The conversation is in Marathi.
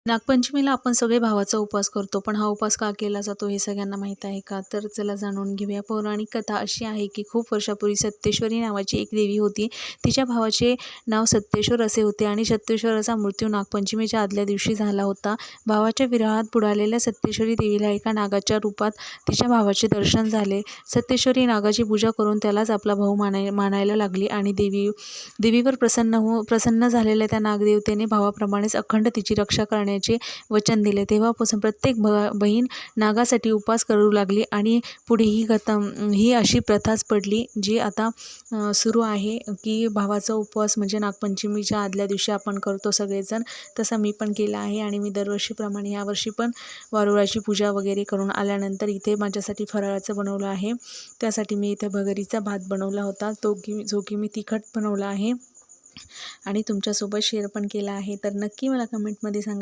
नागपंचमीला आपण सगळे भावाचा उपवास करतो, पण हा उपवास का केला जातो हे सगळ्यांना माहीत आहे का? तर चला जाणून घेऊया. पौराणिक कथा अशी आहे की खूप वर्षापूर्वी सत्येश्वरी नावाची एक देवी होती. तिच्या भावाचे नाव सत्येश्वर असे होते आणि सत्येश्वराचा मृत्यू नागपंचमीच्या आदल्या दिवशी झाला होता. भावाच्या विरहात बुडालेल्या सत्येश्वरी देवीला एका नागाच्या रूपात तिच्या भावाचे दर्शन झाले. सत्येश्वरी नागाची पूजा करून त्यालाच आपला भाऊ मानायला लागली आणि देवीवर प्रसन्न झालेल्या त्या नागदेवतेने भावाप्रमाणेच अखंड तिची रक्षा करण्याचे वचन दिले. तेव्हापासून प्रत्येक बहीण नागासाठी उपवास करू लागली आणि पुढे ही अशी प्रथाच पडली, जी आता सुरू आहे की भावाचा उपवास म्हणजे नागपंचमीच्या आदल्या दिवशी आपण करतो सगळेजण. तसा मी पण केला आहे आणि मी दरवर्षीप्रमाणे यावर्षी पण वारुळाची पूजा वगैरे करून आल्यानंतर इथे माझ्यासाठी फराळाचं बनवलं आहे. त्यासाठी मी इथे भगरीचा भात बनवला होता, जो की मी तिखट बनवला आहे आणि तुमच्यासोबत शेअर पण केला आहे. तर नक्की मला कमेंटमध्ये सांगा